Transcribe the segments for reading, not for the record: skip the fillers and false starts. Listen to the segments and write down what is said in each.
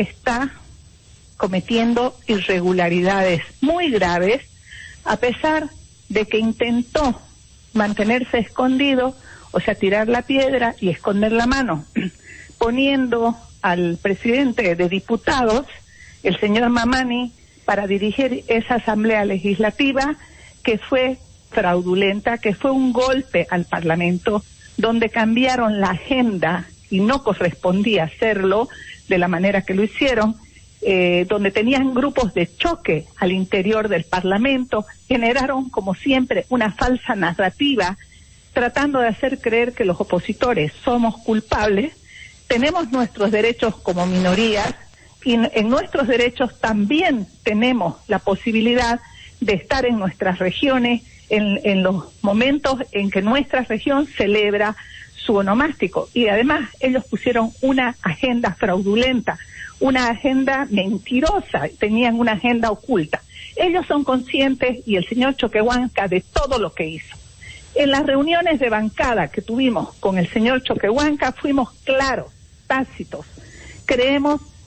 está cometiendo irregularidades muy graves, a pesar de que intentó mantenerse escondido, o sea, tirar la piedra y esconder la mano, poniendo al presidente de diputados, el señor Mamani, para dirigir esa asamblea legislativa que fue fraudulenta, que fue un golpe al Parlamento, donde cambiaron la agenda y no correspondía hacerlo de la manera que lo hicieron, donde tenían grupos de choque al interior del Parlamento, generaron, como siempre, una falsa narrativa, tratando de hacer creer que los opositores somos culpables. Tenemos nuestros derechos como minorías, y en nuestros derechos también tenemos la posibilidad de estar en nuestras regiones, en los momentos en que nuestra región celebra su onomástico. Y además ellos pusieron una agenda fraudulenta, una agenda mentirosa, tenían una agenda oculta. Ellos son conscientes, y el señor Choquehuanca, de todo lo que hizo. En las reuniones de bancada que tuvimos con el señor Choquehuanca fuimos claros, tácitos.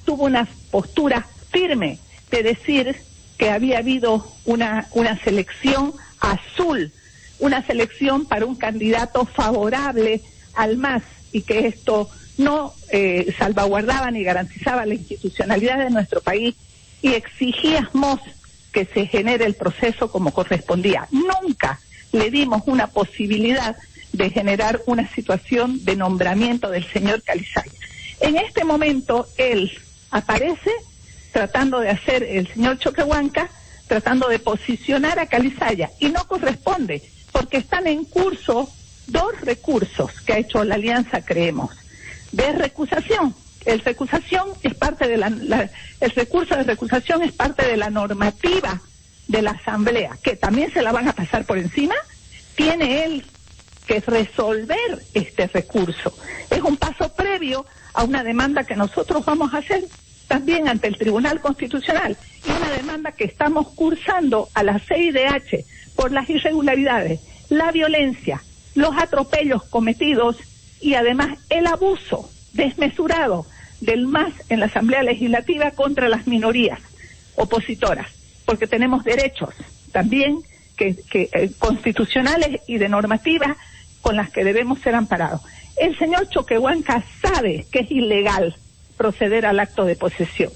Tuvo una postura firme de decir que había habido una selección azul, una selección para un candidato favorable al MAS, y que esto no salvaguardaba ni garantizaba la institucionalidad de nuestro país, y exigíamos que se genere el proceso como correspondía. Nunca le dimos una posibilidad de generar una situación de nombramiento del señor Calizaya. En este momento él aparece tratando de hacer, el señor Choquehuanca, tratando de posicionar a Calizaya, y no corresponde, porque están en curso 2 recursos que ha hecho la Alianza Creemos, de recusación. El recurso de recusación es parte de la normativa de la Asamblea, que también se la van a pasar por encima. Tiene él que resolver este recurso. Es un paso previo a una demanda que nosotros vamos a hacer también ante el Tribunal Constitucional, y una demanda que estamos cursando a la CIDH por las irregularidades, la violencia, los atropellos cometidos y además el abuso desmesurado del MAS en la Asamblea Legislativa contra las minorías opositoras, porque tenemos derechos también que constitucionales y de normativa con las que debemos ser amparados. El señor Choquehuanca sabe que es ilegal proceder al acto de posesión.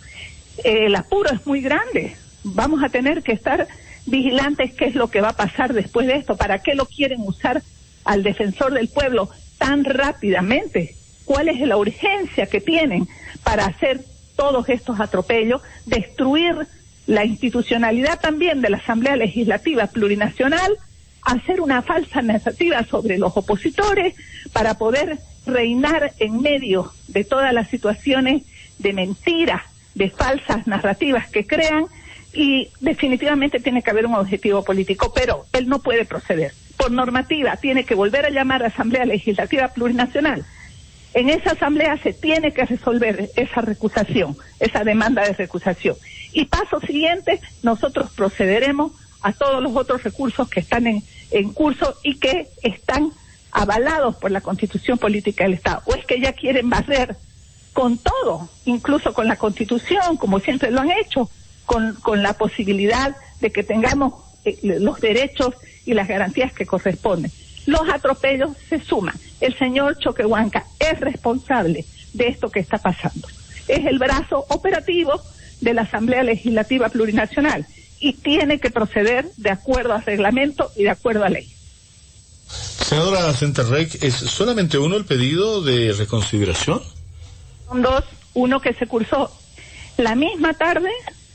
El apuro es muy grande. Vamos a tener que estar vigilantes qué es lo que va a pasar después de esto. ¿Para qué lo quieren usar al defensor del pueblo tan rápidamente? ¿Cuál es la urgencia que tienen para hacer todos estos atropellos, destruir la institucionalidad también de la Asamblea Legislativa Plurinacional, hacer una falsa narrativa sobre los opositores para poder reinar en medio de todas las situaciones de mentiras, de falsas narrativas que crean? Y definitivamente tiene que haber un objetivo político, pero él no puede proceder. Por normativa tiene que volver a llamar a Asamblea Legislativa Plurinacional. En esa asamblea se tiene que resolver esa recusación, esa demanda de recusación. Y paso siguiente, nosotros procederemos a todos los otros recursos que están en curso y que están avalados por la Constitución Política del Estado. ¿O es que ya quieren barrer con todo, incluso con la Constitución, como siempre lo han hecho, con la posibilidad de que tengamos los derechos y las garantías que corresponden? Los atropellos se suman. El señor Choquehuanca es responsable de esto que está pasando. Es el brazo operativo de la Asamblea Legislativa Plurinacional y tiene que proceder de acuerdo a reglamento y de acuerdo a ley. Senadora Centerrey, ¿es solamente uno el pedido de reconsideración? Son 2, uno que se cursó la misma tarde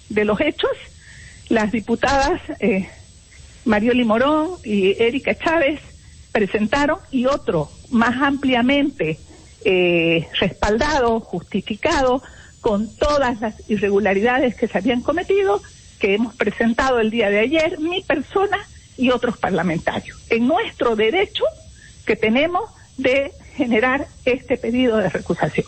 de los hechos, las diputadas Marioli Morón y Erika Chávez presentaron, y otro más ampliamente respaldado, justificado, con todas las irregularidades que se habían cometido, que hemos presentado el día de ayer, mi persona y otros parlamentarios, en nuestro derecho que tenemos de generar este pedido de recusación.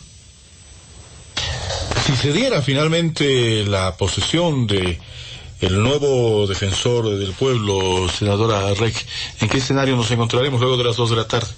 Si se diera finalmente la posesión de el nuevo defensor del pueblo, senadora Rec, ¿en qué escenario nos encontraremos luego de las 2 de la tarde?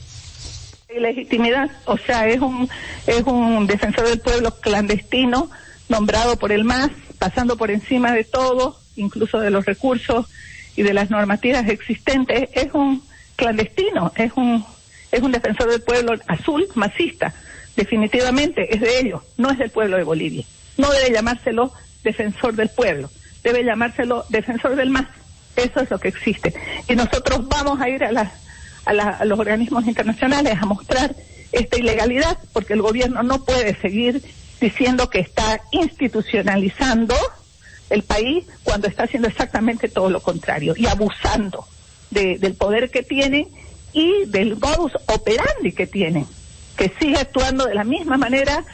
Ilegitimidad, o sea, es un defensor del pueblo clandestino, nombrado por el MAS, pasando por encima de todo, incluso de los recursos y de las normativas existentes, es un clandestino, es un defensor del pueblo azul, masista. Definitivamente es de ellos, no es del pueblo de Bolivia. No debe llamárselo defensor del pueblo, debe llamárselo defensor del MAS. Eso es lo que existe. Y nosotros vamos a ir a los organismos internacionales a mostrar esta ilegalidad, porque el gobierno no puede seguir diciendo que está institucionalizando el país cuando está haciendo exactamente todo lo contrario y abusando del poder que tiene y del modus operandi que tiene, que sigue actuando de la misma manera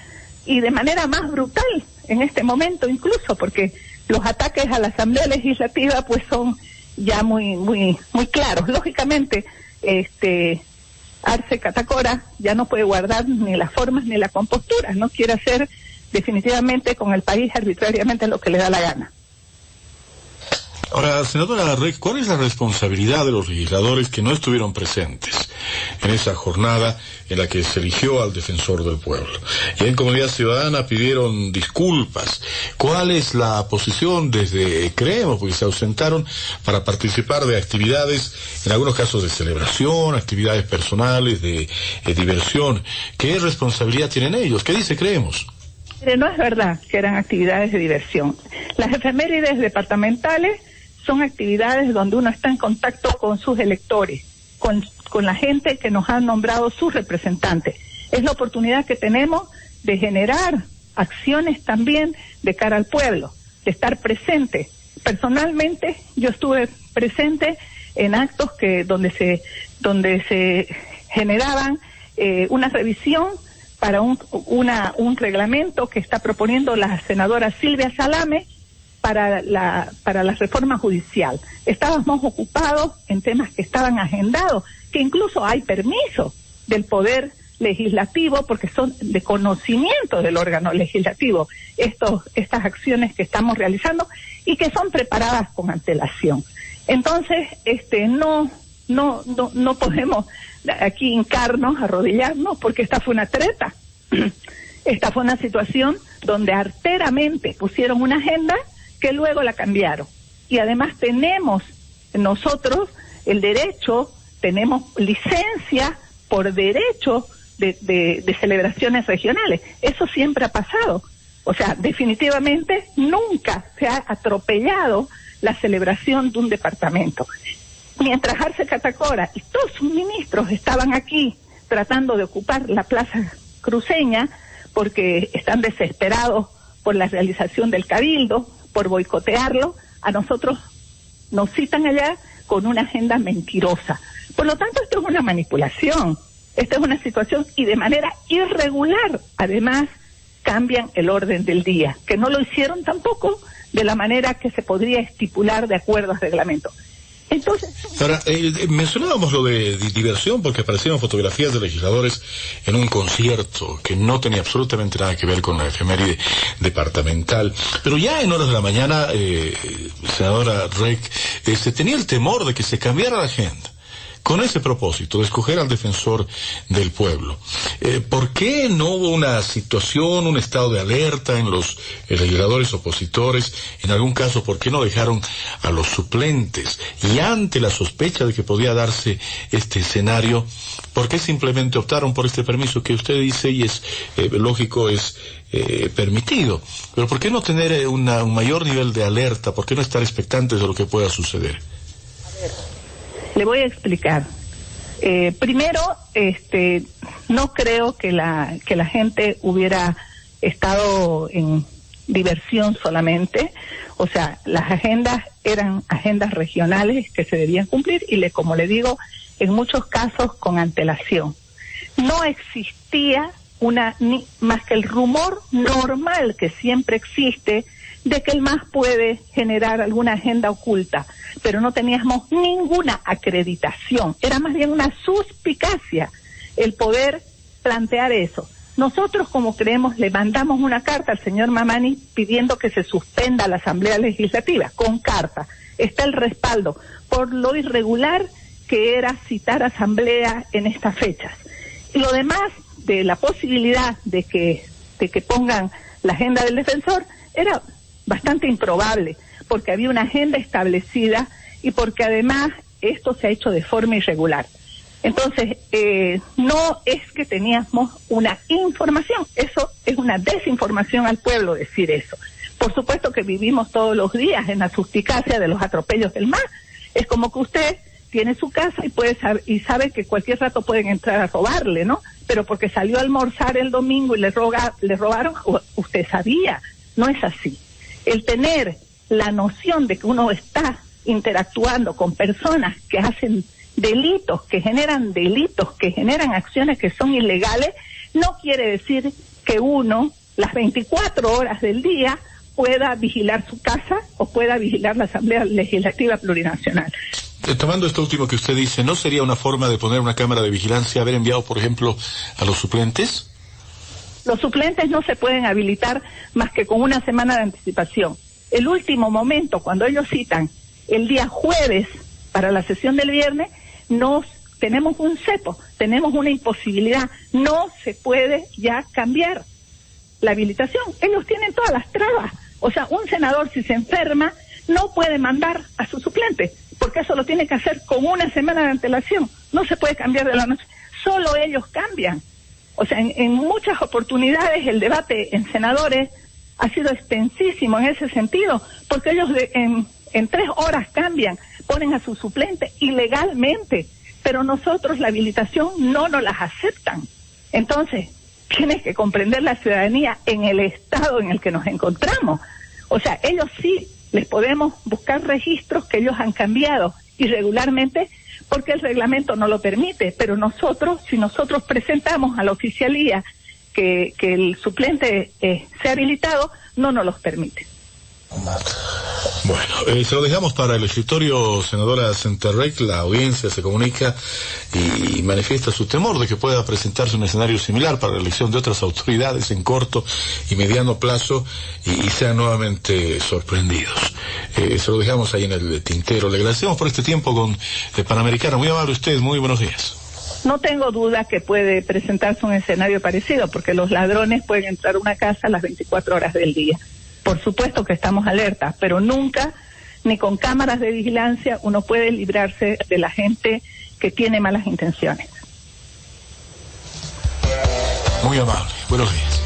y de manera más brutal en este momento incluso, porque los ataques a la Asamblea Legislativa pues son ya muy claros. Lógicamente, Arce Catacora ya no puede guardar ni las formas ni la compostura, no quiere hacer definitivamente con el país arbitrariamente lo que le da la gana. Ahora, senadora Reg, ¿cuál es la responsabilidad de los legisladores que no estuvieron presentes en esa jornada en la que se eligió al defensor del pueblo? Y en Comunidad Ciudadana pidieron disculpas. ¿Cuál es la posición desde Creemos? Porque se ausentaron para participar de actividades, en algunos casos de celebración, actividades personales, de diversión. ¿Qué responsabilidad tienen ellos? ¿Qué dice Creemos? No es verdad que eran actividades de diversión. Las efemérides departamentales son actividades donde uno está en contacto con sus electores, con la gente que nos han nombrado sus representantes. Es la oportunidad que tenemos de generar acciones también de cara al pueblo, de estar presente. Personalmente, yo estuve presente en actos donde se generaban una revisión para un reglamento que está proponiendo la senadora Silvia Salame para la reforma judicial. Estábamos ocupados en temas que estaban agendados, que incluso hay permiso del Poder Legislativo, porque son de conocimiento del órgano legislativo estas acciones que estamos realizando y que son preparadas con antelación. Entonces, no podemos aquí hincarnos, arrodillarnos, porque esta fue una treta. Esta fue una situación donde arteramente pusieron una agenda que luego la cambiaron. Y además tenemos nosotros el derecho, tenemos licencia por derecho de celebraciones regionales. Eso siempre ha pasado. O sea, definitivamente nunca se ha atropellado la celebración de un departamento. Mientras Arce Catacora y todos sus ministros estaban aquí tratando de ocupar la plaza cruceña porque están desesperados por la realización del cabildo, por boicotearlo, a nosotros nos citan allá con una agenda mentirosa. Por lo tanto, esto es una manipulación, esta es una situación y de manera irregular, además, cambian el orden del día, que no lo hicieron tampoco de la manera que se podría estipular de acuerdo al reglamento. Entonces, ahora, mencionábamos lo de diversión porque aparecieron fotografías de legisladores en un concierto que no tenía absolutamente nada que ver con la efeméride departamental. Pero ya en horas de la mañana, senadora Reg, se tenía el temor de que se cambiara la agenda con ese propósito de escoger al defensor del pueblo. ¿Por qué no hubo una situación, un estado de alerta en los legisladores opositores? En algún caso, ¿por qué no dejaron a los suplentes? Y ante la sospecha de que podía darse este escenario, ¿por qué simplemente optaron por este permiso que usted dice y es lógico, es permitido? Pero ¿por qué no tener un mayor nivel de alerta? ¿Por qué no estar expectantes de lo que pueda suceder? Le voy a explicar. Primero, no creo que la gente hubiera estado en diversión solamente. O sea, las agendas eran agendas regionales que se debían cumplir y como le digo, en muchos casos con antelación. No existía ni más que el rumor normal que siempre existe de que el MAS puede generar alguna agenda oculta, pero no teníamos ninguna acreditación, era más bien una suspicacia el poder plantear eso. Nosotros, como creemos, le mandamos una carta al señor Mamani pidiendo que se suspenda la Asamblea Legislativa, con carta, está el respaldo, por lo irregular que era citar asamblea en estas fechas. Y lo demás, de la posibilidad de que pongan la agenda del defensor era bastante improbable, porque había una agenda establecida y porque además esto se ha hecho de forma irregular. Entonces, no es que teníamos una información, eso es una desinformación al pueblo decir eso. Por supuesto que vivimos todos los días en la suspicacia de los atropellos del mar. Es como que usted tiene su casa y sabe que cualquier rato pueden entrar a robarle, ¿no? Pero porque salió a almorzar el domingo y le robaron, usted sabía. No es así. El tener la noción de que uno está interactuando con personas que hacen delitos, que generan acciones que son ilegales, no quiere decir que uno, las 24 horas del día, pueda vigilar su casa o pueda vigilar la Asamblea Legislativa Plurinacional. Tomando esto último que usted dice, ¿no sería una forma de poner una cámara de vigilancia, haber enviado, por ejemplo, a los suplentes? Los suplentes no se pueden habilitar más que con una semana de anticipación. El último momento, cuando ellos citan el día jueves para la sesión del viernes, tenemos un cepo, tenemos una imposibilidad, no se puede ya cambiar la habilitación. Ellos tienen todas las trabas. O sea, un senador, si se enferma, no puede mandar a su suplente, porque eso lo tiene que hacer con una semana de antelación. No se puede cambiar de la noche. Solo ellos cambian. O sea, en muchas oportunidades el debate en senadores ha sido extensísimo en ese sentido, porque ellos en 3 horas cambian, ponen a su suplente ilegalmente, pero nosotros la habilitación no nos las aceptan. Entonces, tiene que comprender la ciudadanía en el estado en el que nos encontramos. O sea, ellos sí les podemos buscar registros que ellos han cambiado irregularmente porque el reglamento no lo permite, pero nosotros, si nosotros presentamos a la oficialía que el suplente sea habilitado, no nos los permite. Bueno, se lo dejamos para el escritorio, senadora Centerrey. La audiencia se comunica y manifiesta su temor de que pueda presentarse un escenario similar para la elección de otras autoridades en corto y mediano plazo y sean nuevamente sorprendidos. Se lo dejamos ahí en el tintero. Le agradecemos por este tiempo con Panamericana. Muy amable usted, muy buenos días. No tengo duda que puede presentarse un escenario parecido, porque los ladrones pueden entrar a una casa a las 24 horas del día. Por supuesto que estamos alertas, pero nunca, ni con cámaras de vigilancia, uno puede librarse de la gente que tiene malas intenciones. Muy amable. Buenos días.